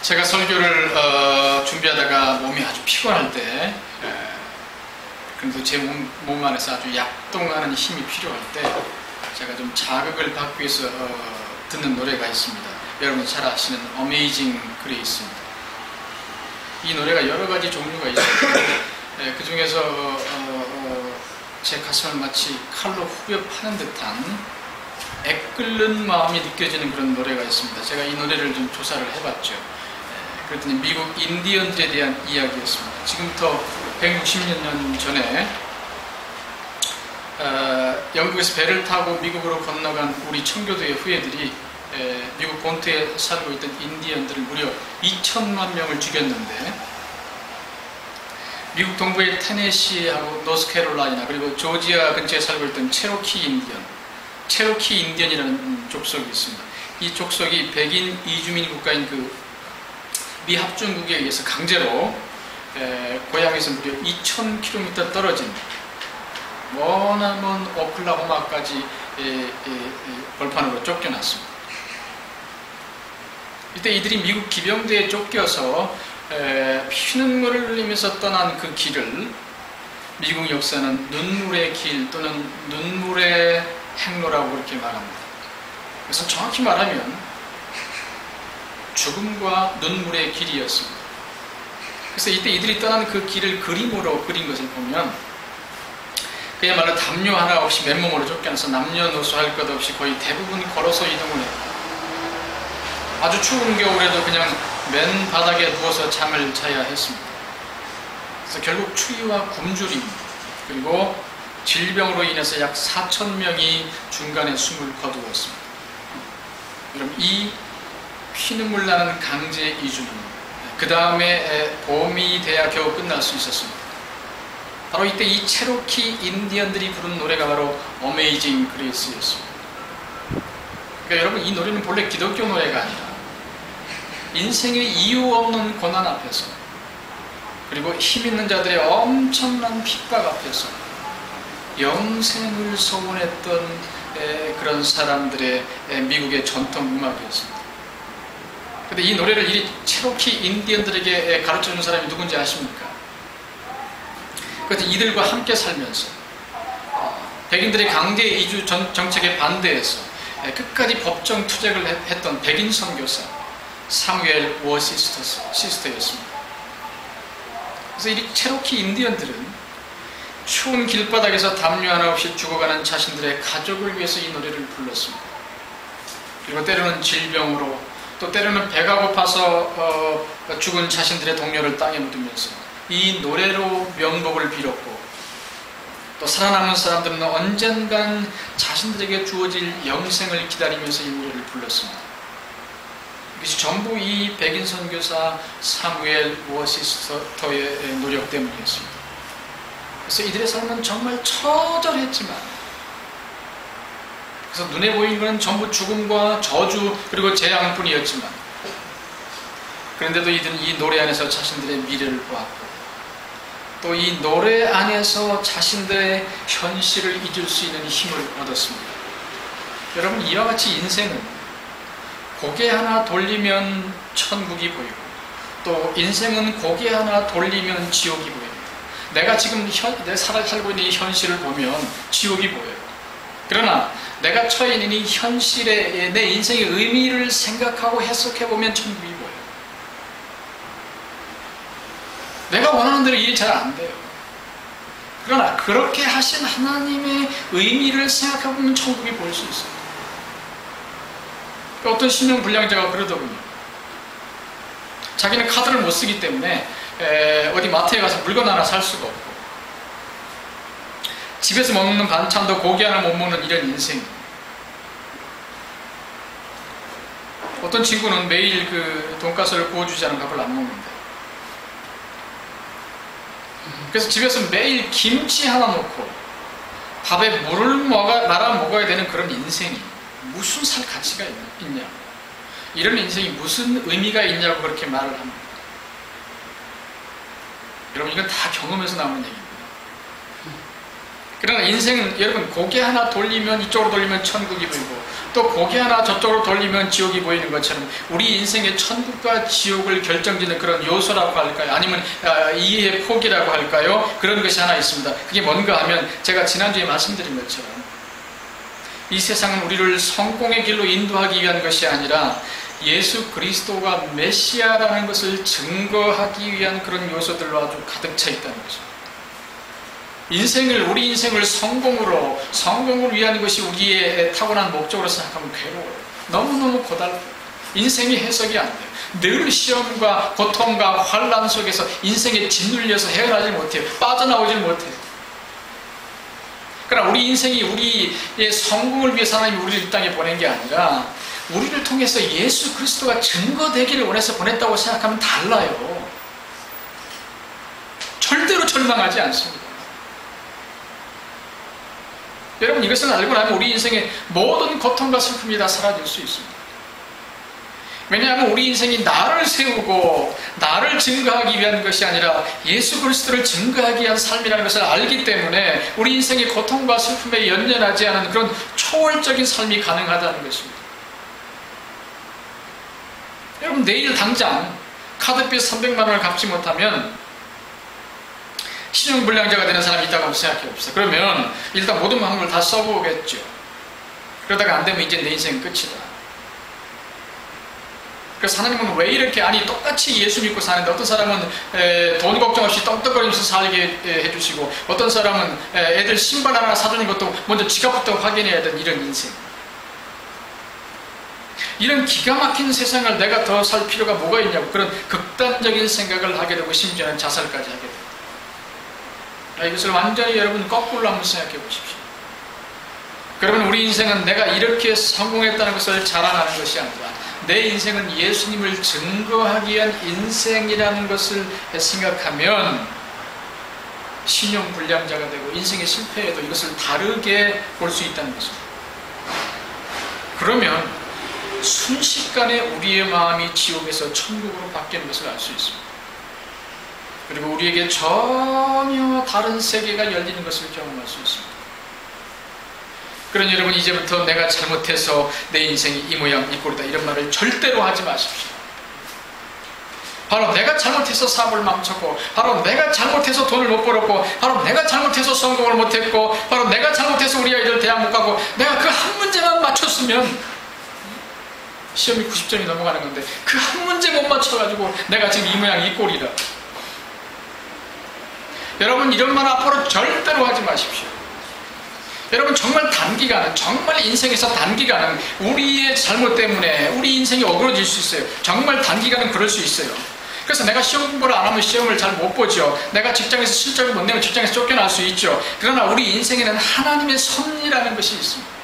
제가 설교를 준비하다가 몸이 아주 피곤할 때, 그래도 제 몸 안에서 아주 약동하는 힘이 필요할 때 제가 좀 자극을 받기 위해서 듣는 노래가 있습니다. 여러분이 잘 아시는 Amazing Grace입니다. 이 노래가 여러 가지 종류가 있습니다. 그 중에서 제 가슴을 마치 칼로 후벼 파는 듯한 애끓는 마음이 느껴지는 그런 노래가 있습니다. 제가 이 노래를 좀 조사를 해봤죠. 그랬더니 미국 인디언들에 대한 이야기였습니다. 지금부터 160년 전에 영국에서 배를 타고 미국으로 건너간 우리 청교도의 후예들이 미국 본토에 살고 있던 인디언들을 무려 2천만 명을 죽였는데, 미국 동부의 테네시하고 노스캐롤라이나 그리고 조지아 근처에 살고 있던 체로키 인디언이라는 족속이 있습니다. 이 족속이 백인 이주민 국가인 그 미합중국에 의해서 강제로 고향에서 무려 2000km 떨어진 머나먼 오클라호마까지 벌판으로 쫓겨났습니다. 이때 이들이 미국 기병대에 쫓겨서 피눈물을 흘리면서 떠난 그 길을 미국 역사는 눈물의 길 또는 눈물의 행로라고 그렇게 말합니다. 그래서 정확히 말하면 죽음과 눈물의 길이었습니다. 그래서 이때 이들이 떠난 그 길을 그림으로 그린 것을 보면 그야말로 담요 하나 없이 맨몸으로 쫓겨나서 남녀노소 할 것 없이 거의 대부분 걸어서 이동을 했고, 아주 추운 겨울에도 그냥 맨 바닥에 누워서 잠을 자야 했습니다. 그래서 결국 추위와 굶주림 그리고 질병으로 인해서 약 4,000명이 중간에 숨을 거두었습니다. 여러분, 이 피눈물 나는 강제 이주는 그 다음에 봄이 돼야 겨우 끝날 수 있었습니다. 바로 이때 이 체로키 인디언들이 부른 노래가 바로 Amazing Grace였습니다. 그러니까 여러분, 이 노래는 본래 기독교 노래가 아니라 인생의 이유 없는 고난 앞에서 그리고 힘 있는 자들의 엄청난 핍박 앞에서 영생을 소원했던 그런 사람들의 미국의 전통 음악이었습니다. 근데 이 노래를 이 체로키 인디언들에게 가르쳐주는 사람이 누군지 아십니까? 그래서 이들과 함께 살면서 백인들의 강제 이주 정책에 반대해서 끝까지 법정 투쟁을 했던 백인 선교사 사무엘 워시스터였습니다. 그래서 이 체로키 인디언들은 추운 길바닥에서 담요 하나 없이 죽어가는 자신들의 가족을 위해서 이 노래를 불렀습니다. 그리고 때로는 질병으로, 또 때로는 배가 고파서 죽은 자신들의 동료를 땅에 묻으면서 이 노래로 명복을 빌었고, 또 살아남은 사람들은 언젠간 자신들에게 주어질 영생을 기다리면서 이 노래를 불렀습니다. 이것이 전부 이 백인 선교사 사무엘 워시스터의 노력 때문이었습니다. 그래서 이들의 삶은 정말 처절했지만, 그래서 눈에 보이는 것은 전부 죽음과 저주 그리고 재앙뿐이었지만, 그런데도 이들은 이 노래 안에서 자신들의 미래를 보았고, 또 이 노래 안에서 자신들의 현실을 잊을 수 있는 힘을 얻었습니다. 여러분, 이와 같이 인생은 고개 하나 돌리면 천국이 보이고, 또 인생은 고개 하나 돌리면 지옥이 보입니다. 내가 지금 살고 있는 이 현실을 보면 지옥이 보여요. 그러나 내가 처해 있는 이 현실에 내 인생의 의미를 생각하고 해석해보면 천국이 보여요. 내가 원하는 대로 일이 잘 안 돼요. 그러나 그렇게 하신 하나님의 의미를 생각해보면 천국이 보일 수 있어요. 어떤 신용불량자가 그러더군요. 자기는 카드를 못 쓰기 때문에 어디 마트에 가서 물건 하나 살 수가 없고, 집에서 먹는 반찬도 고기 하나 못 먹는 이런 인생. 어떤 친구는 매일 그 돈가스를 구워주지 않은 밥을 안 먹는데, 그래서 집에서 매일 김치 하나 넣고 밥에 물을 말아 먹어야 되는 그런 인생이 무슨 살 가치가 있냐, 이런 인생이 무슨 의미가 있냐고 그렇게 말을 합니다. 여러분, 이건 다 경험에서 나오는 얘기입니다. 그러나 인생은 여러분 고개 하나 돌리면 이쪽으로 돌리면 천국이 보이고 또 고개 하나 저쪽으로 돌리면 지옥이 보이는 것처럼 우리 인생의 천국과 지옥을 결정짓는 그런 요소라고 할까요? 아니면 이해의 폭이라고 할까요? 그런 것이 하나 있습니다. 그게 뭔가 하면 제가 지난주에 말씀드린 것처럼 이 세상은 우리를 성공의 길로 인도하기 위한 것이 아니라 예수 그리스도가 메시아라는 것을 증거하기 위한 그런 요소들로 아주 가득 차 있다는 거죠. 우리 인생을 성공을 위한 것이 우리의 타고난 목적으로 생각하면 괴로워요. 너무너무 고달퍼요. 인생이 해석이 안 돼요. 늘 시험과 고통과 환란 속에서 인생에 짓눌려서 헤어나지 못해요. 빠져나오질 못해요. 그러나 우리 인생이 우리의 성공을 위해서 하나님이 우리를 이 땅에 보낸 게 아니라 우리를 통해서 예수 그리스도가 증거되기를 원해서 보냈다고 생각하면 달라요. 절대로 절망하지 않습니다. 여러분 이것을 알고 나면 우리 인생의 모든 고통과 슬픔이 다 사라질 수 있습니다. 왜냐하면 우리 인생이 나를 세우고 나를 증거하기 위한 것이 아니라 예수 그리스도를 증거하기 위한 삶이라는 것을 알기 때문에 우리 인생의 고통과 슬픔에 연연하지 않은 그런 초월적인 삶이 가능하다는 것입니다. 여러분 내일 당장 카드빚 300만 원을 갚지 못하면 신용불량자가 되는 사람이 있다고 한번 생각해 봅시다. 그러면 일단 모든 방법을 다 써보겠죠. 그러다가 안 되면 이제 내 인생은 끝이다. 그래서 하나님은 왜 이렇게 똑같이 예수 믿고 사는데 어떤 사람은 돈 걱정 없이 떡떡거리면서 살게 해주시고 어떤 사람은 애들 신발 하나 사주는 것도 먼저 지갑부터 확인해야 되는 이런 인생. 이런 기가 막힌 세상을 내가 더 살 필요가 뭐가 있냐고 그런 극단적인 생각을 하게 되고 심지어는 자살까지 하게 됩니다. 이것을 완전히 여러분 거꾸로 한번 생각해 보십시오. 그러면 우리 인생은 내가 이렇게 성공했다는 것을 자랑하는 것이 아니라 내 인생은 예수님을 증거하기 위한 인생이라는 것을 생각하면 신용불량자가 되고 인생의 실패에도 이것을 다르게 볼 수 있다는 것입니다. 그러면 순식간에 우리의 마음이 지옥에서 천국으로 바뀌는 것을 알 수 있습니다. 그리고 우리에게 전혀 다른 세계가 열리는 것을 경험할 수 있습니다. 그러니 여러분 이제부터 내가 잘못해서 내 인생이 이 모양 이 꼴이다 이런 말을 절대로 하지 마십시오. 바로 내가 잘못해서 사업을 망쳤고 바로 내가 잘못해서 돈을 못 벌었고 바로 내가 잘못해서 성공을 못했고 바로 내가 잘못해서 우리 아이들 대학 못 가고 내가 그 한 문제만 맞췄으면 시험이 90점이 넘어가는 건데 그 한 문제 못 맞춰가지고 내가 지금 이 모양 이 꼴이다. 여러분 이런 말 앞으로 절대로 하지 마십시오. 여러분 정말 단기간은 정말 인생에서 단기간은 우리의 잘못 때문에 우리 인생이 어그러질 수 있어요. 정말 단기간은 그럴 수 있어요. 그래서 내가 시험 공부를 안 하면 시험을 잘 못 보죠. 내가 직장에서 실적을 못 내면 직장에서 쫓겨날 수 있죠. 그러나 우리 인생에는 하나님의 섭리라는 것이 있습니다.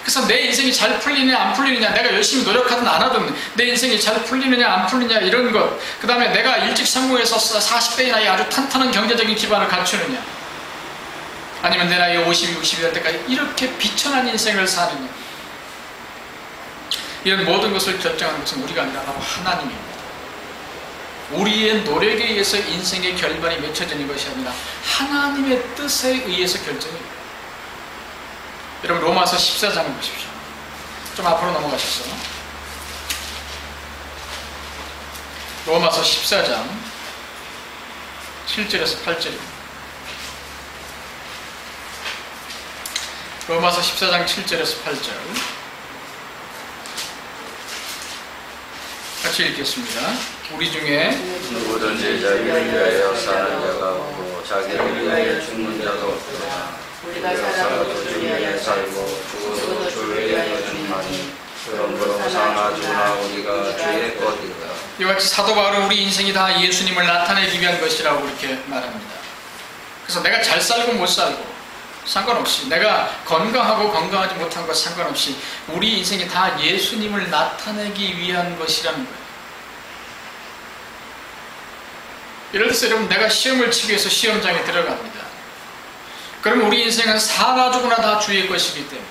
그래서 내 인생이 잘 풀리느냐 안 풀리느냐 내가 열심히 노력하든 안 하든 내 인생이 잘 풀리느냐 안 풀리느냐 이런 것 그 다음에 내가 일찍 성공해서 40대의 나이에 아주 탄탄한 경제적인 기반을 갖추느냐 아니면 내 나이 50, 60이 될 때까지 이렇게 비천한 인생을 사느냐 이런 모든 것을 결정하는 것은 우리가 아니라 바로 하나님입니다. 우리의 노력에 의해서 인생의 결말이 맺혀지는 것이 아니라 하나님의 뜻에 의해서 결정입니다. 여러분 로마서 14장을 보십시오. 좀 앞으로 넘어가셨어. 로마서 14장 7절에서 8절입니다. 로마서 14장 7절에서 8절 같이 읽겠습니다. 우리 중에 누구든지 자기를 위하여 사는 자가 없고 자기를 위하여 죽는 자도 없도다. 우리가 살아도 주 위하여 살고 죽어도 주 위하여 죽나니 그러므로 사나주나 우리가 주의 것이다. 이와 같이 사도 바울은 우리 인생이 다 예수님을 나타내기 위한 것이라고 이렇게 말합니다. 그래서 내가 잘 살고 못 살고 상관없이 내가 건강하고 건강하지 못한 것 상관없이 우리 인생이 다 예수님을 나타내기 위한 것이라는 거예요. 예를 들어서 여러분 내가 시험을 치기 위해서 시험장에 들어갑니다. 그럼 우리 인생은 사나 죽으나 다 주의 것이기 때문에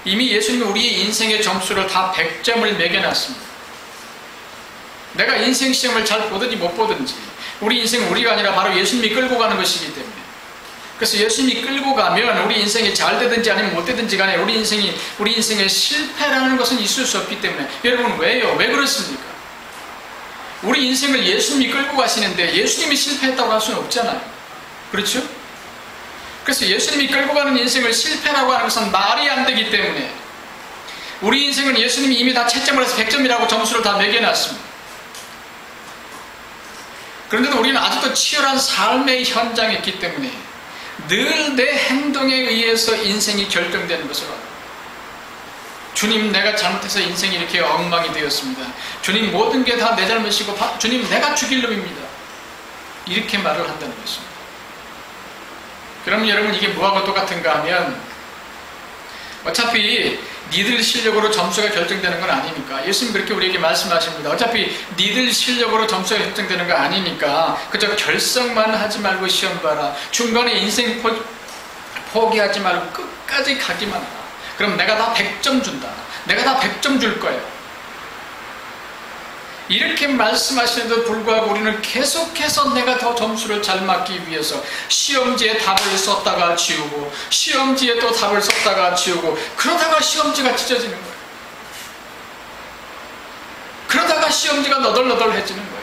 이미 예수님이 우리의 인생의 점수를 다 100점을 매겨놨습니다. 내가 인생 시험을 잘 보든지 못 보든지 우리 인생은 우리가 아니라 바로 예수님이 끌고 가는 것이기 때문에 그래서 예수님이 끌고 가면 우리 인생이 잘 되든지 아니면 못 되든지 간에 우리 인생의 실패라는 것은 있을 수 없기 때문에. 여러분, 왜요? 왜 그렇습니까? 우리 인생을 예수님이 끌고 가시는데 예수님이 실패했다고 할 수는 없잖아요. 그렇죠? 그래서 예수님이 끌고 가는 인생을 실패라고 하는 것은 말이 안 되기 때문에 우리 인생은 예수님이 이미 다 채점을 해서 100점이라고 점수를 다 매겨놨습니다. 그런데도 우리는 아직도 치열한 삶의 현장에 있기 때문에 늘 내 행동에 의해서 인생이 결정되는 것을 알아요. 주님, 내가 잘못해서 인생이 이렇게 엉망이 되었습니다. 주님, 모든 게 다 내 잘못이고 주님, 내가 죽일 놈입니다. 이렇게 말을 한다는 것입니다. 그러면 여러분, 이게 뭐하고 똑같은가 하면 어차피 니들 실력으로 점수가 결정되는 건 아니니까. 예수님 그렇게 우리에게 말씀하십니다. 어차피 니들 실력으로 점수가 결정되는 거 아니니까 그저 결석만 하지 말고 시험 봐라. 중간에 인생 포기하지 말고 끝까지 가기만 하라. 그럼 내가 다 100점 준다. 내가 다 100점 줄 거야. 이렇게 말씀하시는데도 불구하고 우리는 계속해서 내가 더 점수를 잘 맞기 위해서 시험지에 답을 썼다가 지우고 시험지에 또 답을 썼다가 지우고 그러다가 시험지가 찢어지는 거예요. 그러다가 시험지가 너덜너덜해지는 거예요.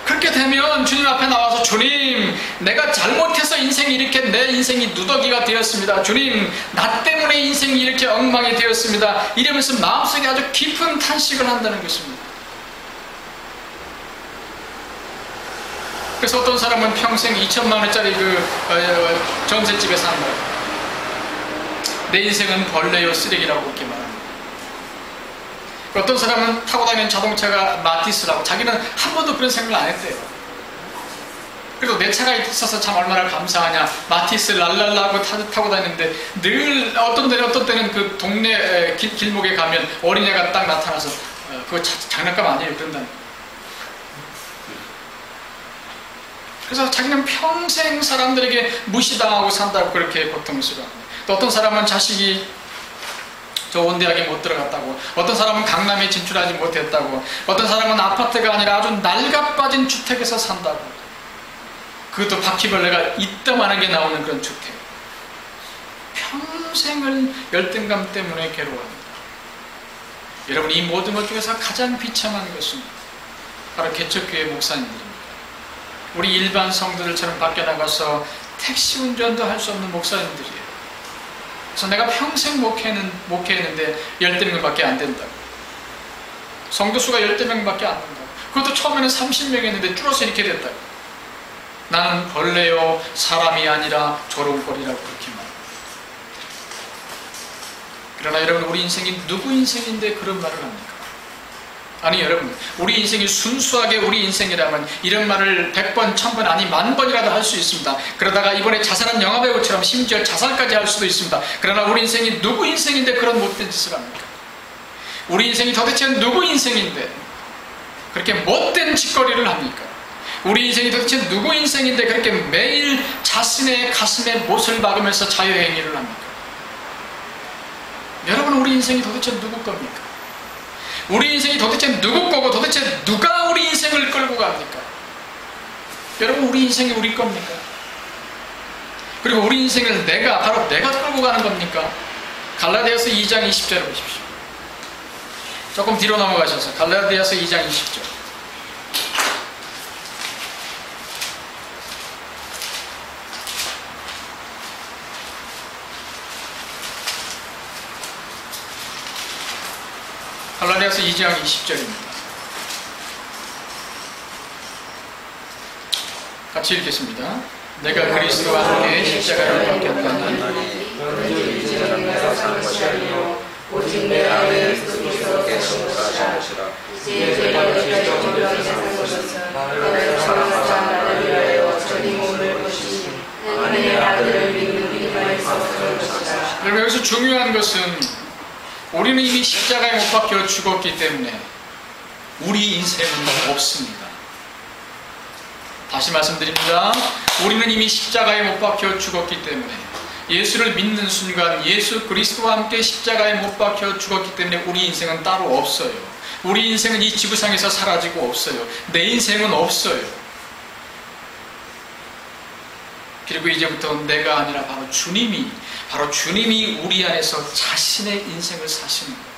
그렇게 되면 주님 앞에 나와서 주님, 내가 잘못해서 인생이 이렇게 내 인생이 누더기가 되었습니다. 주님, 나 때문에 인생이 이렇게 엉망이 되었습니다. 이러면서 마음속에 아주 깊은 탄식을 한다는 것입니다. 그래서 어떤 사람은 평생 2천만 원짜리 전셋집에 산 거예요. 내 인생은 벌레요 쓰레기라고 그렇게 말합니다. 어떤 사람은 타고 다니는 자동차가 마티스라고, 자기는 한 번도 그런 생각을 안 했대요. 그래도 내 차가 있어서 참 얼마나 감사하냐, 마티스 랄랄라 하고 타고 다니는데 늘 어떤 때는 그 동네 길목에 가면 어린애가 딱 나타나서 그거 장난감 아니에요 그런다는 거예요. 그래서 자기는 평생 사람들에게 무시당하고 산다고 그렇게 고통스러워합니다. 또 어떤 사람은 자식이 좋은 대학에 못 들어갔다고, 어떤 사람은 강남에 진출하지 못했다고, 어떤 사람은 아파트가 아니라 아주 낡아빠진 주택에서 산다고. 그것도 바퀴벌레가 이따만한 게 나오는 그런 주택. 평생을 열등감 때문에 괴로워합니다. 여러분, 이 모든 것 중에서 가장 비참한 것은 바로 개척교회 목사님들입니다. 우리 일반 성도들처럼 밖에 나가서 택시 운전도 할 수 없는 목사님들이에요. 그래서 내가 평생 목회했는데 10명밖에 안 된다고. 성도수가 10명밖에 안 된다고. 그것도 처음에는 30명 했는데 줄어서 이렇게 됐다고. 나는 벌레요 사람이 아니라 조롱거리라고 그렇게 말합니다. 그러나 여러분, 우리 인생이 누구 인생인데 그런 말을 합니까? 아니 여러분, 우리 인생이 순수하게 우리 인생이라면 이런 말을 100번, 1000번, 아니 10,000번이라도 할 수 있습니다. 그러다가 이번에 자살한 영화배우처럼 심지어 자살까지 할 수도 있습니다. 그러나 우리 인생이 누구 인생인데 그런 못된 짓을 합니까? 우리 인생이 도대체 누구 인생인데 그렇게 못된 짓거리를 합니까? 우리 인생이 도대체 누구 인생인데 그렇게 매일 자신의 가슴에 못을 박으면서 자유행위를 합니까? 여러분, 우리 인생이 도대체 누구 겁니까? 우리 인생이 도대체 누구 거고 도대체 누가 우리 인생을 끌고 갑니까? 여러분, 우리 인생이 우리 겁니까? 그리고 우리 인생을 바로 내가 끌고 가는 겁니까? 갈라디아서 2장 20절을 보십시오. 조금 뒤로 넘어가셔서 갈라디아서 2장 20절. 갈라디아서 2장 20절입니다. 같이 읽겠습니다. 내가 그리스도와 함께 십자가를 박혔다니 이제는 내가 사는 것이 아니요 오직 내 안에 그리스도께서 사신 것이라. 이제 제가 그리스도 정령이 사는 것은 나를 사랑하사 나를 위하여 자기 몸을 거시니 내 아들을 믿는 믿음에서 그런 것이다. 여러분, 여기서 중요한 것은 우리는 이미 십자가에 못 박혀 죽었기 때문에 우리 인생은 없습니다. 다시 말씀드립니다. 우리는 이미 십자가에 못 박혀 죽었기 때문에, 예수를 믿는 순간 예수 그리스도와 함께 십자가에 못 박혀 죽었기 때문에 우리 인생은 따로 없어요. 우리 인생은 이 지구상에서 사라지고 없어요. 내 인생은 없어요. 그리고 이제부터 내가 아니라 바로 주님이 우리 안에서 자신의 인생을 사시는 거예요.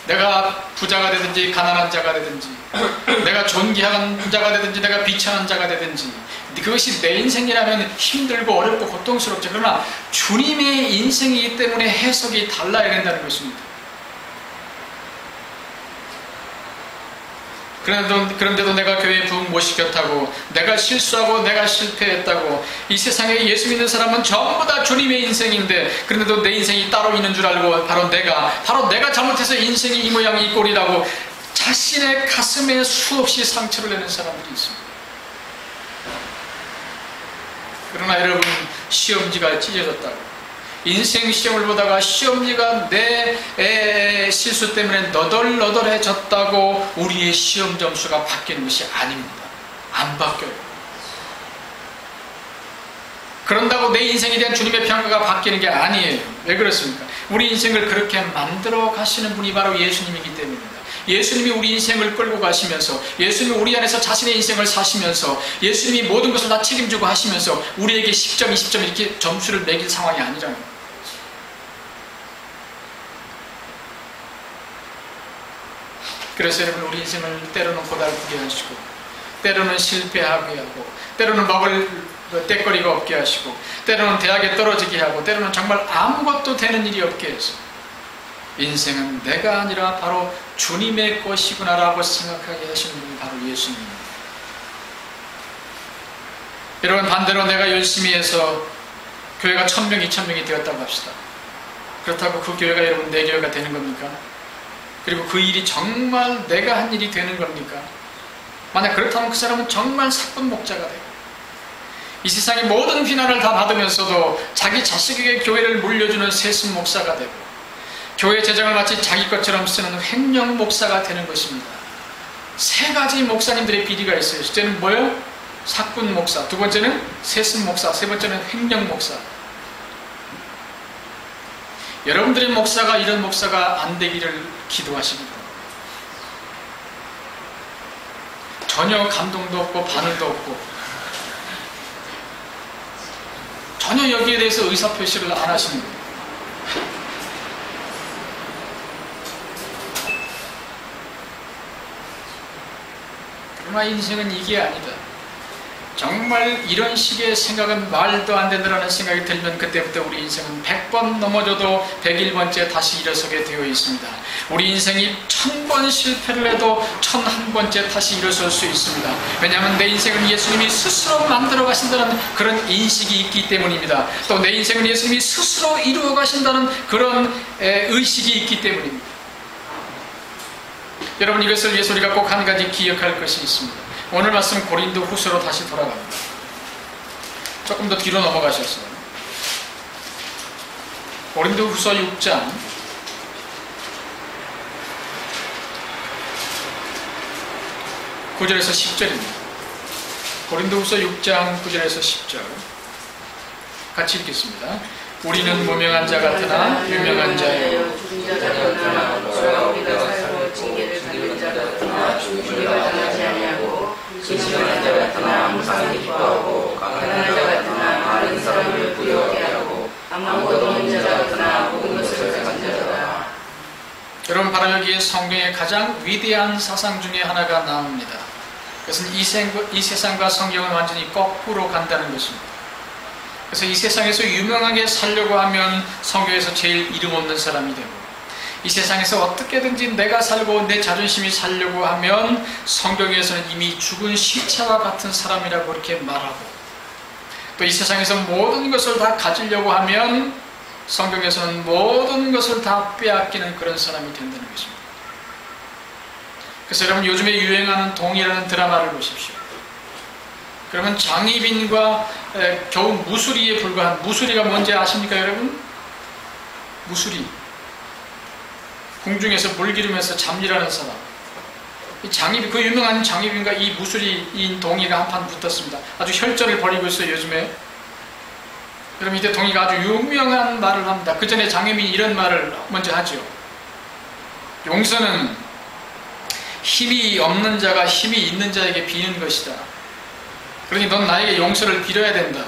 내가 부자가 되든지 가난한 자가 되든지 내가 존귀한 자가 되든지 내가 비천한 자가 되든지 그것이 내 인생이라면 힘들고 어렵고 고통스럽죠. 그러나 주님의 인생이기 때문에 해석이 달라야 된다는 것입니다. 그런데도 내가 교회에 부흥 못 시켰다고, 내가 실수하고 내가 실패했다고, 이 세상에 예수 믿는 사람은 전부 다 주님의 인생인데 그런데도 내 인생이 따로 있는 줄 알고 바로 내가 잘못해서 인생이 이 모양이 이 꼴이라고 자신의 가슴에 수없이 상처를 내는 사람들이 있습니다. 그러나 여러분, 시험지가 찢어졌다고, 인생 시험을 보다가 시험지가 내 실수 때문에 너덜너덜해졌다고 우리의 시험 점수가 바뀌는 것이 아닙니다. 안 바뀌어요. 그런다고 내 인생에 대한 주님의 평가가 바뀌는 게 아니에요. 왜 그렇습니까? 우리 인생을 그렇게 만들어 가시는 분이 바로 예수님이기 때문입니다. 예수님이 우리 인생을 끌고 가시면서, 예수님이 우리 안에서 자신의 인생을 사시면서, 예수님이 모든 것을 다 책임지고 하시면서 우리에게 10점, 20점 이렇게 점수를 매길 상황이 아니라는 거예요. 그래서 여러분, 우리 인생을 때로는 고달프게 하시고, 때로는 실패하게 하고, 때로는 먹을 때거리가 없게 하시고, 때로는 대학에 떨어지게 하고, 때로는 정말 아무것도 되는 일이 없게 해서 인생은 내가 아니라 바로 주님의 것이구나 라고 생각하게 하시는 분이 바로 예수님입니다. 여러분, 반대로 내가 열심히 해서 교회가 1000명, 2000명이 되었다고 합시다. 그렇다고 그 교회가 여러분 내 교회가 되는 겁니까? 그리고 그 일이 정말 내가 한 일이 되는 겁니까? 만약 그렇다면 그 사람은 정말 사뿐 목자가 돼요. 이 세상의 모든 비난을 다 받으면서도 자기 자식에게 교회를 물려주는 세습 목사가 되고, 교회 재정을 마치 자기 것처럼 쓰는 횡령 목사가 되는 것입니다. 세 가지 목사님들의 비리가 있어요. 첫째는 뭐예요? 사꾼 목사, 두 번째는 세습 목사, 세 번째는 횡령 목사. 여러분들의 목사가 이런 목사가 안 되기를 기도하십니다. 전혀 감동도 없고 바늘도 없고 전혀 여기에 대해서 의사표시를 안 하시는 거예요. 그러나 인생은 이게 아니다. 정말 이런 식의 생각은 말도 안 된다는 생각이 들면 그때부터 우리 인생은 100번 넘어져도 101번째 다시 일어서게 되어 있습니다. 우리 인생이 1000번 실패를 해도 1001번째 다시 일어설 수 있습니다. 왜냐하면 내 인생은 예수님이 스스로 만들어 가신다는 그런 인식이 있기 때문입니다. 또 내 인생은 예수님이 스스로 이루어 가신다는 그런 의식이 있기 때문입니다. 여러분, 이것을 위해서 우리가 꼭 한 가지 기억할 것이 있습니다. 오늘 말씀 고린도 후서로 다시 돌아갑니다. 조금 더 뒤로 넘어가셨어요. 고린도 후서 6장 9절에서 10절입니다. 고린도 후서 6장 9절에서 10절 같이 읽겠습니다. 우리는 무명한 자 같으나 유명한 자예요. 죽은 자 같으나 우리가 살고 징계를 받는 자 같으나 죽임을 당하지 아니하고, 신실한 자 같으나 항상 기뻐하고, 가난한 자 같으나 많은 사람을 부유하게 하고, 아무것도 없는 자 같으나 모든 것을 가진 자다. 여러분, 바로 여기에 성경의 가장 위대한 사상 중에 하나가 나옵니다. 그것은 이 세상과 성경은 완전히 거꾸로 간다는 것입니다. 그래서 이 세상에서 유명하게 살려고 하면 성경에서 제일 이름 없는 사람이 되고, 이 세상에서 어떻게든지 내가 살고 내 자존심이 살려고 하면 성경에서는 이미 죽은 시체와 같은 사람이라고 이렇게 말하고, 또 이 세상에서 모든 것을 다 가지려고 하면 성경에서는 모든 것을 다 빼앗기는 그런 사람이 된다는 것입니다. 그래서 여러분, 요즘에 유행하는 동이라는 드라마를 보십시오. 그러면 장희빈과 겨우 무수리에 불과한, 무수리가 뭔지 아십니까 여러분? 무수리, 궁중에서 물기르면서 잠일하는 사람. 이 장희빈, 그 유명한 장희빈과 이 무수리인 동이가 한판 붙었습니다. 아주 혈전을 벌이고 있어요 요즘에. 여러분, 이때 동이가 아주 유명한 말을 합니다. 그 전에 장희빈이 이런 말을 먼저 하죠. 용서는 힘이 없는 자가 힘이 있는 자에게 비는 것이다. 그러니 넌 나에게 용서를 빌어야 된다.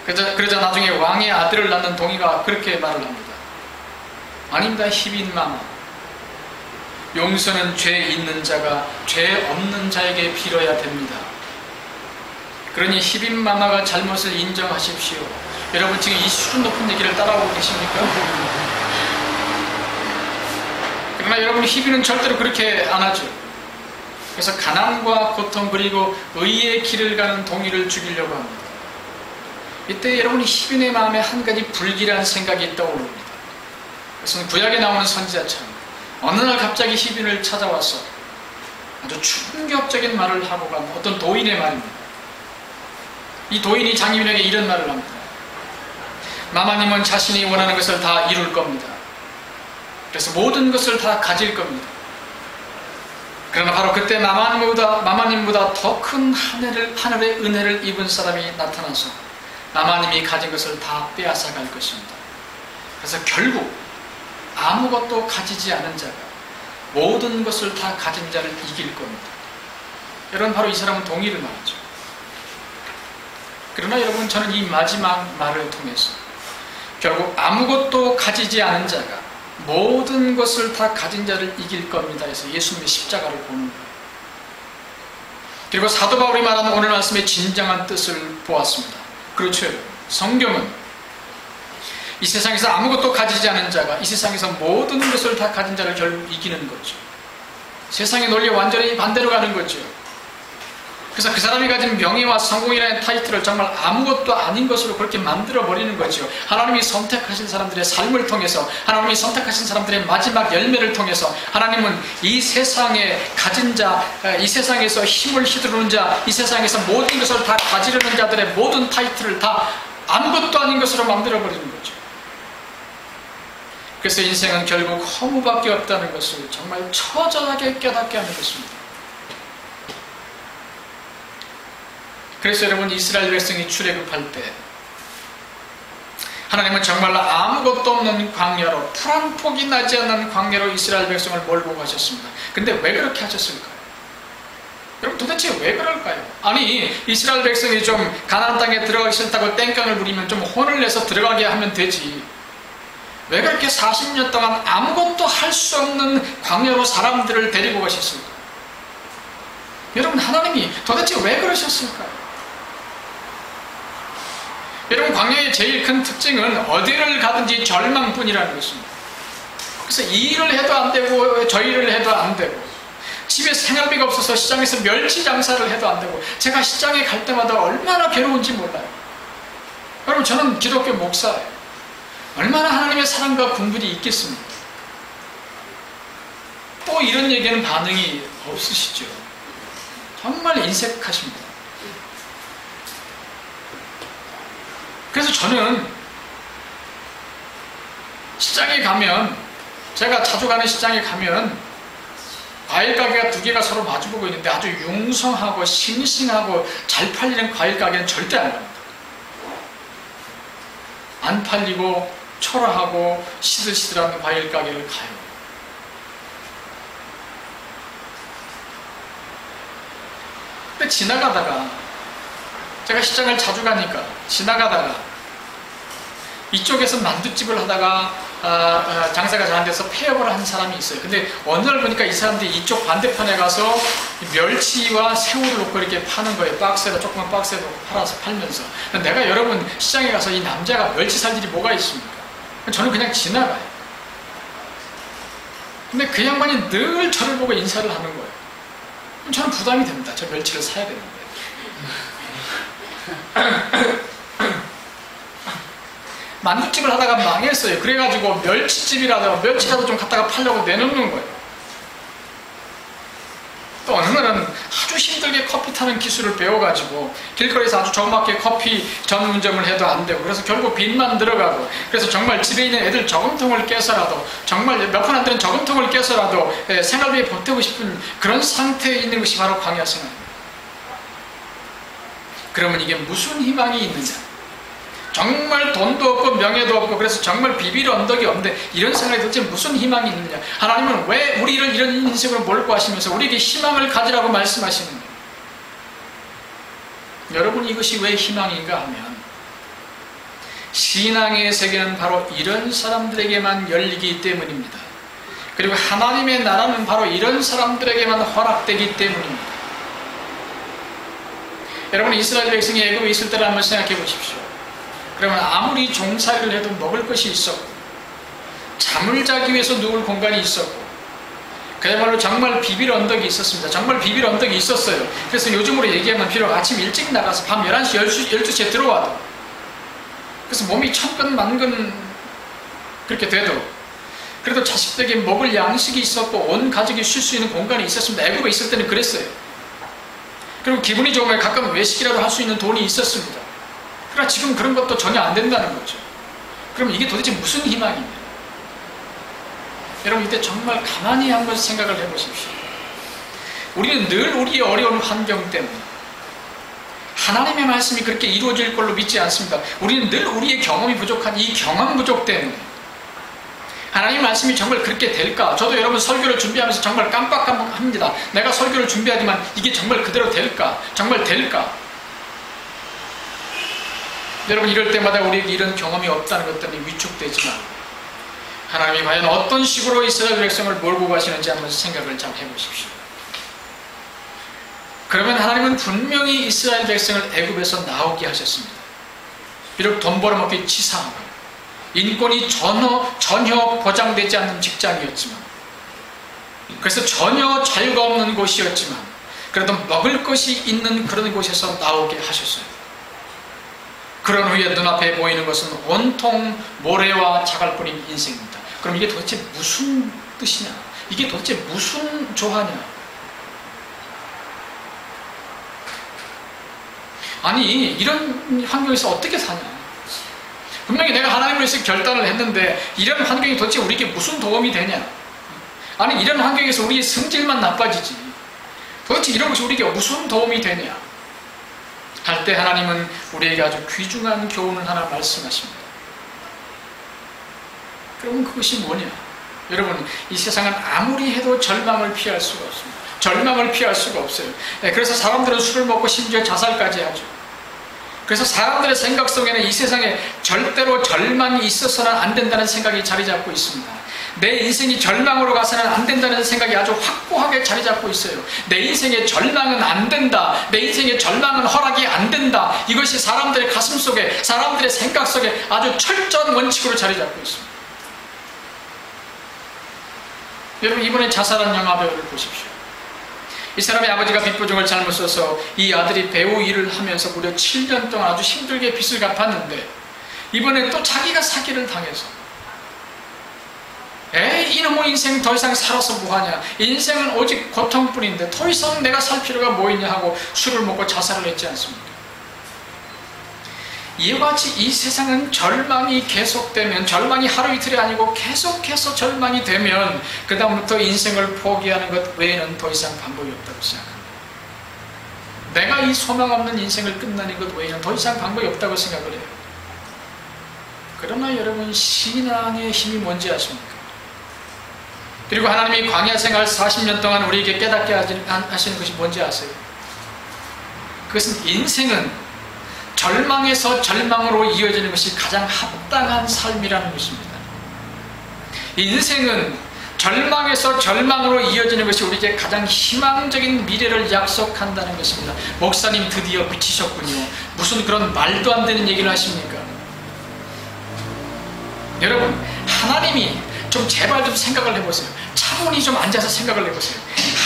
그러자 나중에 왕의 아들을 낳는 동이가 그렇게 말을 합니다. 아닙니다. 히빈마마. 용서는 죄 있는 자가 죄 없는 자에게 빌어야 됩니다. 그러니 히빈마마가 잘못을 인정하십시오. 여러분 지금 이 수준 높은 얘기를 따라오고 계십니까? 그러나 여러분 히빈은 절대로 그렇게 안 하죠. 그래서 가난과 고통 그리고 의의 길을 가는 동이를 죽이려고 합니다. 이때 여러분이 히빈의 마음에 한 가지 불길한 생각이 떠오릅니다. 그것은 구약에 나오는 선지자처럼 어느 날 갑자기 히빈을 찾아와서 아주 충격적인 말을 하고 간 어떤 도인의 말입니다. 이 도인이 장희빈에게 이런 말을 합니다. 마마님은 자신이 원하는 것을 다 이룰 겁니다. 그래서 모든 것을 다 가질 겁니다. 그러나 바로 그때 마마님보다 더 큰 하늘의 은혜를 입은 사람이 나타나서 마마님이 가진 것을 다 빼앗아 갈 것입니다. 그래서 결국 아무것도 가지지 않은 자가 모든 것을 다 가진 자를 이길 겁니다. 여러분 바로 이 사람은 동의를 말하죠. 그러나 여러분 저는 이 마지막 말을 통해서 결국 아무것도 가지지 않은 자가 모든 것을 다 가진 자를 이길 겁니다 해서 예수님의 십자가를 보는 거예요. 그리고 사도 바울이 말하는 오늘 말씀의 진정한 뜻을 보았습니다. 그렇죠. 성경은 이 세상에서 아무것도 가지지 않은 자가 이 세상에서 모든 것을 다 가진 자를 결국 이기는 거죠. 세상의 논리에 완전히 반대로 가는 거죠. 그래서 그 사람이 가진 명예와 성공이라는 타이틀을 정말 아무것도 아닌 것으로 그렇게 만들어버리는 거죠. 하나님이 선택하신 사람들의 삶을 통해서, 하나님이 선택하신 사람들의 마지막 열매를 통해서 하나님은 이 세상에 가진 자, 이 세상에서 힘을 휘두르는 자, 이 세상에서 모든 것을 다 가지려는 자들의 모든 타이틀을 다 아무것도 아닌 것으로 만들어버리는 거죠. 그래서 인생은 결국 허무밖에 없다는 것을 정말 처절하게 깨닫게 하는 것입니다. 그래서 여러분 이스라엘 백성이 출애굽할 때 하나님은 정말로 아무것도 없는 광야로, 풀 한 폭이 나지 않는 광야로 이스라엘 백성을 몰고 가셨습니다. 근데 왜 그렇게 하셨을까요? 여러분 도대체 왜 그럴까요? 아니 이스라엘 백성이 좀 가나안 땅에 들어가기 싫다고 땡깡을 부리면 좀 혼을 내서 들어가게 하면 되지, 왜 그렇게 40년 동안 아무것도 할 수 없는 광야로 사람들을 데리고 가셨을까요? 여러분 하나님이 도대체 왜 그러셨을까요? 여러분 광야의 제일 큰 특징은 어디를 가든지 절망뿐이라는 것입니다. 그래서 이 일을 해도 안 되고 저 일을 해도 안 되고 집에 생활비가 없어서 시장에서 멸치 장사를 해도 안 되고 제가 시장에 갈 때마다 얼마나 괴로운지 몰라요. 여러분 저는 기독교 목사예요. 얼마나 하나님의 사랑과 긍휼이 있겠습니까? 또 이런 얘기는 반응이 없으시죠. 정말 인색하십니다. 그래서 저는 시장에 가면, 제가 자주 가는 시장에 가면 과일 가게가 두 개가 서로 마주보고 있는데 아주 융성하고 싱싱하고 잘 팔리는 과일 가게는 절대 안 갑니다. 안 팔리고 초라하고 시들시들한 과일 가게를 가요. 근데 지나가다가, 제가 시장을 자주 가니까 지나가다가 이쪽에서 만두집을 하다가 장사가 잘 안 돼서 폐업을 한 사람이 있어요. 근데 어느 날 보니까 이 사람들이 이쪽 반대편에 가서 멸치와 새우를 놓고 이렇게 파는 거예요. 박스에다, 조그만 박스에 팔아서 팔면서. 내가 여러분 시장에 가서 이 남자가 멸치 살 일이 뭐가 있습니까? 저는 그냥 지나가요. 근데 그 양반이 늘 저를 보고 인사를 하는 거예요. 그럼 저는 부담이 됩니다. 저 멸치를 사야 되는데. 만두집을 하다가 망했어요. 그래가지고 멸치라도 좀 갖다가 팔려고 내놓는 거예요. 또 어느 날은 아주 힘들게 커피 타는 기술을 배워가지고 길거리에서 아주 저음하게 커피 전문점을 해도 안 되고, 그래서 결국 빚만 들어가고, 그래서 정말 집에 있는 애들 저금통을 깨서라도, 정말 몇 푼 안 되는 저금통을 깨서라도 생활비에 보태고 싶은 그런 상태에 있는 것이 바로 광야 생활입니다. 그러면 이게 무슨 희망이 있느냐? 정말 돈도 없고 명예도 없고 그래서 정말 비빌 언덕이 없는데 이런 생각이 도대체 무슨 희망이 있느냐? 하나님은 왜 우리를 이런 인생으로 몰고 하시면서 우리에게 희망을 가지라고 말씀하시느냐? 여러분, 이것이 왜 희망인가 하면 신앙의 세계는 바로 이런 사람들에게만 열리기 때문입니다. 그리고 하나님의 나라는 바로 이런 사람들에게만 허락되기 때문입니다. 여러분, 이스라엘 백성이 애굽에 있을 때를 한번 생각해 보십시오. 그러면 아무리 종살이를 해도 먹을 것이 있었고, 잠을 자기 위해서 누울 공간이 있었고, 그야말로 정말 비빌 언덕이 있었습니다. 정말 비빌 언덕이 있었어요. 그래서 요즘으로 얘기하면 비록 아침 일찍 나가서 밤 11시, 12시에 들어와도, 그래서 몸이 천근 만근 그렇게 돼도, 그래도 자식들에게 먹을 양식이 있었고 온 가족이 쉴 수 있는 공간이 있었습니다. 애굽에 있을 때는 그랬어요. 그리고 기분이 좋으면 가끔 외식이라도 할 수 있는 돈이 있었습니다. 그러나 지금 그런 것도 전혀 안 된다는 거죠. 그럼 이게 도대체 무슨 희망입니까? 여러분, 이때 정말 가만히 한번 생각을 해보십시오. 우리는 늘 우리의 어려운 환경 때문에 하나님의 말씀이 그렇게 이루어질 걸로 믿지 않습니다. 우리는 늘 우리의 경험이 부족한 이 경험 부족 때문에 하나님의 말씀이 정말 그렇게 될까? 저도 여러분 설교를 준비하면서 정말 깜빡합니다. 내가 설교를 준비하지만 이게 정말 그대로 될까? 정말 될까? 여러분, 이럴 때마다 우리에게 이런 경험이 없다는 것 때문에 위축되지만 하나님이 과연 어떤 식으로 이스라엘 백성을 몰고 가시는지 한번 생각을 잘 해보십시오. 그러면 하나님은 분명히 이스라엘 백성을 애굽에서 나오게 하셨습니다. 비록 돈 벌어먹기 치사하고 인권이 전혀 보장되지 않는 직장이었지만, 그래서 전혀 자유가 없는 곳이었지만 그래도 먹을 것이 있는 그런 곳에서 나오게 하셨어요. 그런 후에 눈앞에 보이는 것은 온통 모래와 자갈뿐인 인생입니다. 그럼 이게 도대체 무슨 뜻이냐? 이게 도대체 무슨 조화냐? 아니, 이런 환경에서 어떻게 사냐? 분명히 내가 하나님을 위해서 결단을 했는데 이런 환경이 도대체 우리에게 무슨 도움이 되냐? 아니, 이런 환경에서 우리의 성질만 나빠지지. 도대체 이런 것이 우리에게 무슨 도움이 되냐? 할 때 하나님은 우리에게 아주 귀중한 교훈을 하나 말씀하십니다. 그러면 그것이 뭐냐? 여러분, 이 세상은 아무리 해도 절망을 피할 수가 없습니다. 절망을 피할 수가 없어요. 그래서 사람들은 술을 먹고 심지어 자살까지 하죠. 그래서 사람들의 생각 속에는 이 세상에 절대로 절망이 있어서는 안 된다는 생각이 자리 잡고 있습니다. 내 인생이 절망으로 가서는 안 된다는 생각이 아주 확고하게 자리 잡고 있어요. 내 인생의 절망은 안 된다. 내 인생의 절망은 허락이 안 된다. 이것이 사람들의 가슴 속에, 사람들의 생각 속에 아주 철저한 원칙으로 자리 잡고 있습니다. 여러분, 이번에 자살한 영화 배우를 보십시오. 이 사람의 아버지가 빚보증을 잘못 써서 이 아들이 배우 일을 하면서 무려 7년 동안 아주 힘들게 빚을 갚았는데 이번에 또 자기가 사기를 당해서 이놈의 인생 더 이상 살아서 뭐하냐, 인생은 오직 고통뿐인데 더 이상 내가 살 필요가 뭐 있냐 하고 술을 먹고 자살을 했지 않습니까? 이와 같이 이 세상은 절망이 계속되면, 절망이 하루 이틀이 아니고 계속해서 절망이 되면 그 다음부터 인생을 포기하는 것 외에는 더 이상 방법이 없다고 생각합니다. 내가 이 소망 없는 인생을 끝내는 것 외에는 더 이상 방법이 없다고 생각을 해요. 그러나 여러분, 신앙의 힘이 뭔지 아십니까? 그리고 하나님이 광야 생활 40년 동안 우리에게 깨닫게 하시는 것이 뭔지 아세요? 그것은 인생은 절망에서 절망으로 이어지는 것이 가장 합당한 삶이라는 것입니다. 인생은 절망에서 절망으로 이어지는 것이 우리에게 가장 희망적인 미래를 약속한다는 것입니다. 목사님 드디어 미치셨군요. 무슨 그런 말도 안 되는 얘기를 하십니까? 여러분, 하나님이 좀 제발 좀 생각을 해보세요. 차분히 좀 앉아서 생각을 해보세요.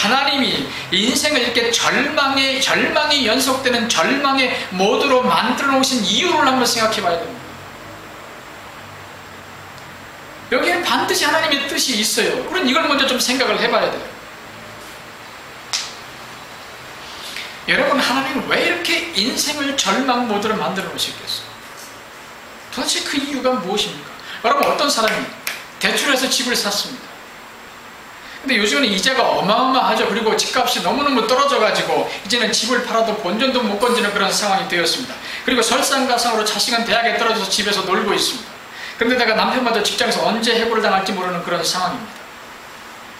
하나님이 인생을 이렇게 절망이 연속되는 절망의 모드로 만들어 놓으신 이유를 한번 생각해 봐야 됩니다. 여기에는 반드시 하나님의 뜻이 있어요. 우리는 이걸 먼저 좀 생각을 해봐야 돼요. 여러분, 하나님은 왜 이렇게 인생을 절망 모드로 만들어 놓으셨겠어요? 도대체 그 이유가 무엇입니까? 여러분, 어떤 사람이 대출해서 집을 샀습니다. 근데 요즘은 이자가 어마어마하죠. 그리고 집값이 너무너무 떨어져가지고 이제는 집을 팔아도 본전도 못 건지는 그런 상황이 되었습니다. 그리고 설상가상으로 자식은 대학에 떨어져서 집에서 놀고 있습니다. 그런데다가 남편마저 직장에서 언제 해고를 당할지 모르는 그런 상황입니다.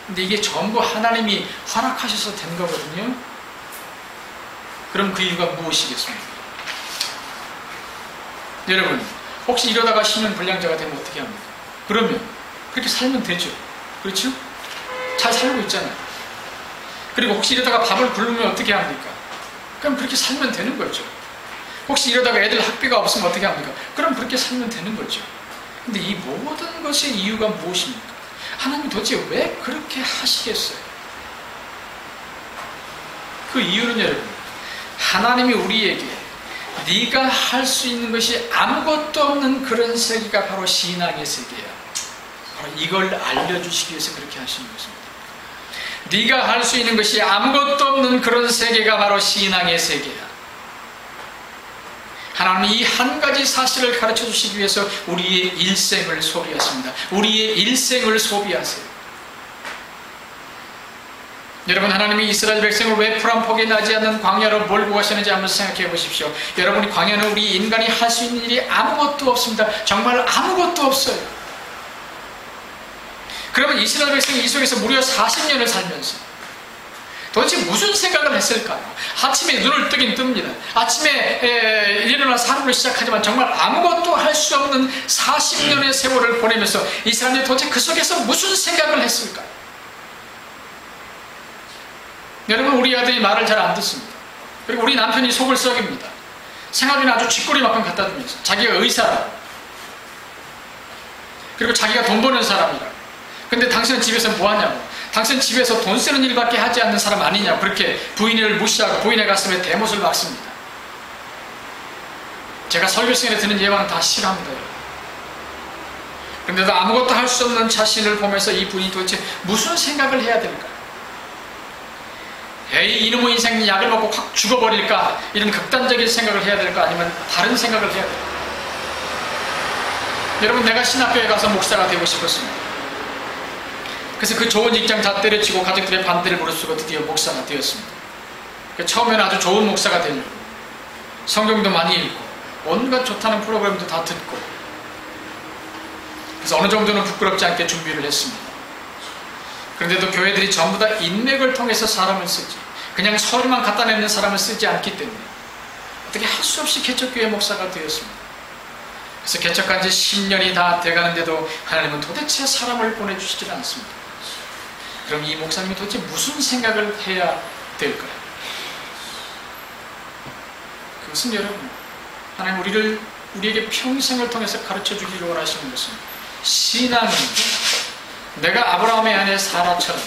근데 이게 전부 하나님이 허락하셔서 된 거거든요. 그럼 그 이유가 무엇이겠습니까? 여러분, 혹시 이러다가 심연불량자가 되면 어떻게 합니까? 그러면 그렇게 살면 되죠. 그렇죠? 잘 살고 있잖아요. 그리고 혹시 이러다가 밥을 굶으면 어떻게 합니까? 그럼 그렇게 살면 되는 거죠. 혹시 이러다가 애들 학비가 없으면 어떻게 합니까? 그럼 그렇게 살면 되는 거죠. 근데 이 모든 것의 이유가 무엇입니까? 하나님이 도대체 왜 그렇게 하시겠어요? 그 이유는 여러분, 하나님이 우리에게 네가 할 수 있는 것이 아무것도 없는 그런 세계가 바로 신앙의 세계야. 바로 이걸 알려주시기 위해서 그렇게 하시는 것입니다. 네가 할 수 있는 것이 아무것도 없는 그런 세계가 바로 신앙의 세계야. 하나님은 이 한 가지 사실을 가르쳐 주시기 위해서 우리의 일생을 소비하십니다. 우리의 일생을 소비하세요. 여러분, 하나님이 이스라엘 백성을 왜 풀 한 폭이 나지 않는 광야로 몰고 가시는지 한번 생각해 보십시오. 여러분이 광야는 우리 인간이 할 수 있는 일이 아무것도 없습니다. 정말 아무것도 없어요. 그러면 이스라엘 백성이 이 속에서 무려 40년을 살면서 도대체 무슨 생각을 했을까요? 아침에 눈을 뜨긴 뜹니다. 아침에 일어나서 하루를 시작하지만 정말 아무것도 할 수 없는 40년의 세월을 보내면서 이 사람들이 도대체 그 속에서 무슨 생각을 했을까요? 여러분, 우리 아들이 말을 잘 안 듣습니다. 그리고 우리 남편이 속을 썩입니다. 생활비는 아주 쥐꼬리만큼 갖다 주면서 자기가 의사라고, 그리고 자기가 돈 버는 사람이라고. 근데 당신은 집에서 뭐 하냐고, 당신은 집에서 돈 쓰는 일밖에 하지 않는 사람 아니냐고, 그렇게 부인을 무시하고 부인의 가슴에 대못을 박습니다. 제가 설교 시간에 드는 예화는 다 싫어합니다. 그런데도 아무것도 할 수 없는 자신을 보면서 이 부인이 도대체 무슨 생각을 해야 될까요? 에이, 이놈의 인생 약을 먹고 확 죽어버릴까, 이런 극단적인 생각을 해야 될까, 아니면 다른 생각을 해야 될까? 여러분, 내가 신학교에 가서 목사가 되고 싶었습니다. 그래서 그 좋은 직장 다 때려치고 가족들의 반대를 무릅쓰고 드디어 목사가 되었습니다. 처음에는 아주 좋은 목사가 되려고 성경도 많이 읽고 온갖 좋다는 프로그램도 다 듣고, 그래서 어느 정도는 부끄럽지 않게 준비를 했습니다. 그런데도 교회들이 전부 다 인맥을 통해서 사람을 쓰지, 그냥 서류만 갖다 내는 사람을 쓰지 않기 때문에 어떻게 할 수 없이 개척교회 목사가 되었습니다. 그래서 개척한 지 10년이 다 돼가는데도 하나님은 도대체 사람을 보내주시질 않습니다. 그럼 이 목사님이 도대체 무슨 생각을 해야 될까요? 그것은 여러분, 하나님 우리에게 평생을 통해서 가르쳐 주기를 원하시는 것은, 신앙은 내가 아브라함의 아내 사라처럼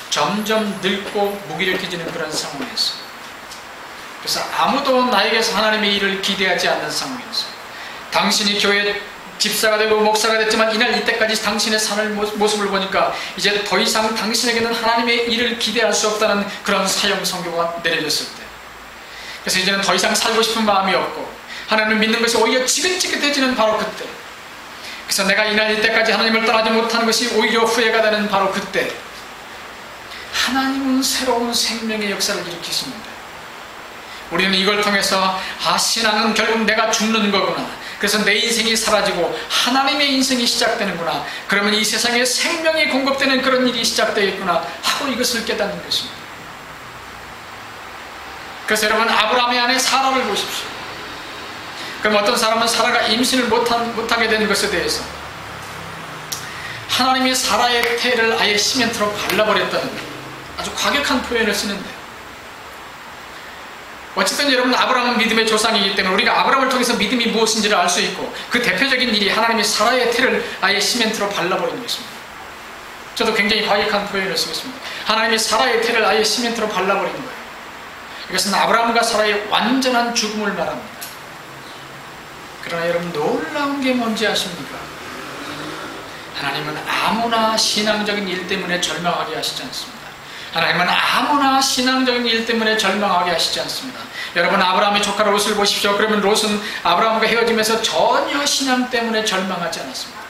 점점 늙고 무기력해지는 그런 상황에서, 그래서 아무도 나에게서 하나님의 일을 기대하지 않는 상황에서, 당신이 교회 집사가 되고 목사가 됐지만 이날 이때까지 당신의 사는 모습을 보니까 이제 더 이상 당신에게는 하나님의 일을 기대할 수 없다는 그런 사형 선고가 내려졌을 때, 그래서 이제는 더 이상 살고 싶은 마음이 없고 하나님을 믿는 것이 오히려 지긋지긋해지는 바로 그때, 그래서 내가 이날 이때까지 하나님을 떠나지 못하는 것이 오히려 후회가 되는 바로 그때, 하나님은 새로운 생명의 역사를 일으키십니다. 우리는 이걸 통해서 신앙은 결국 내가 죽는 거구나, 그래서 내 인생이 사라지고 하나님의 인생이 시작되는구나, 그러면 이 세상에 생명이 공급되는 그런 일이 시작되겠구나 하고 이것을 깨닫는 것입니다. 그래서 여러분, 아브라함의 아내 사라를 보십시오. 그럼 어떤 사람은 사라가 임신을 못하게 된 것에 대해서 하나님이 사라의 태를 아예 시멘트로 발라버렸다는 아주 과격한 표현을 쓰는데, 어쨌든 여러분, 아브라함은 믿음의 조상이기 때문에 우리가 아브라함을 통해서 믿음이 무엇인지를 알 수 있고, 그 대표적인 일이 하나님이 사라의 태를 아예 시멘트로 발라버리는 것입니다. 저도 굉장히 과격한 표현을 쓰겠습니다. 하나님이 사라의 태를 아예 시멘트로 발라버리는 거예요. 이것은 아브라함과 사라의 완전한 죽음을 말합니다. 그러나 여러분, 놀라운 게 뭔지 아십니까? 하나님은 아무나 신앙적인 일 때문에 절망하게 하시지 않습니다. 하나님은 아무나 신앙적인 일 때문에 절망하게 하시지 않습니다. 여러분, 아브라함의 조카 롯을 보십시오. 그러면 롯은 아브라함과 헤어지면서 전혀 신앙 때문에 절망하지 않았습니다.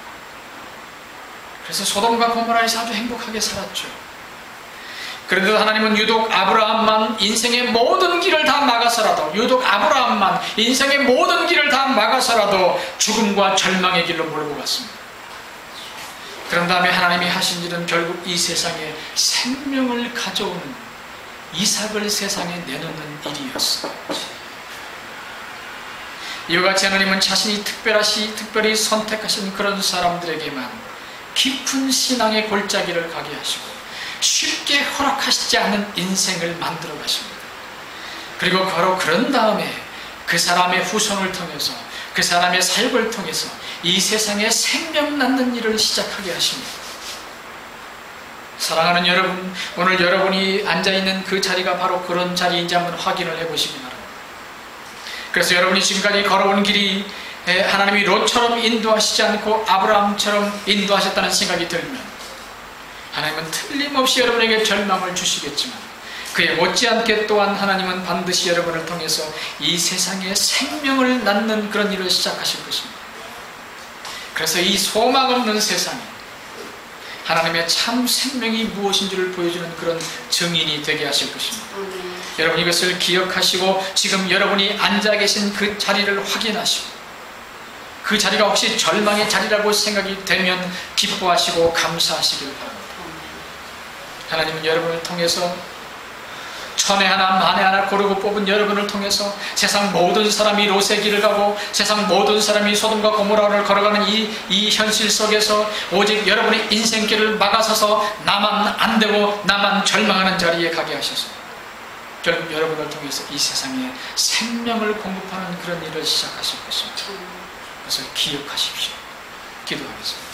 그래서 소돔과 고모라에서 아주 행복하게 살았죠. 그런데도 하나님은 유독 아브라함만 인생의 모든 길을 다 막아서라도, 유독 아브라함만 인생의 모든 길을 다 막아서라도 죽음과 절망의 길로 몰고 갔습니다. 그런 다음에 하나님이 하신 일은 결국 이 세상에 생명을 가져오는 이삭을 세상에 내놓는 일이었어요. 이와 같이 하나님은 자신이 특별히 선택하신 그런 사람들에게만 깊은 신앙의 골짜기를 가게 하시고 쉽게 허락하시지 않는 인생을 만들어 가십니다. 그리고 바로 그런 다음에 그 사람의 후손을 통해서, 그 사람의 사역을 통해서 이 세상에 생명 낳는 일을 시작하게 하십니다. 사랑하는 여러분, 오늘 여러분이 앉아있는 그 자리가 바로 그런 자리인지 한번 확인을 해보시기 바랍니다. 그래서 여러분이 지금까지 걸어온 길이 하나님이 롯처럼 인도하시지 않고 아브라함처럼 인도하셨다는 생각이 들면 하나님은 틀림없이 여러분에게 절망을 주시겠지만 그에 못지않게 또한 하나님은 반드시 여러분을 통해서 이 세상에 생명을 낳는 그런 일을 시작하실 것입니다. 그래서 이 소망 없는 세상에 하나님의 참 생명이 무엇인지를 보여주는 그런 증인이 되게 하실 것입니다. 여러분 이것을 기억하시고 지금 여러분이 앉아 계신 그 자리를 확인하시고 그 자리가 혹시 절망의 자리라고 생각이 되면 기뻐하시고 감사하시길 바랍니다. 하나님은 여러분을 통해서 천에 하나 만에 하나 고르고 뽑은 여러분을 통해서 세상 모든 사람이 롯의 길을 가고 세상 모든 사람이 소돔과 고모라를 걸어가는 이 현실 속에서 오직 여러분의 인생길을 막아서서 나만 안 되고 나만 절망하는 자리에 가게 하셔서 결국 여러분을 통해서 이 세상에 생명을 공급하는 그런 일을 시작하실 것입니다. 그래서 기억하십시오. 기도하겠습니다.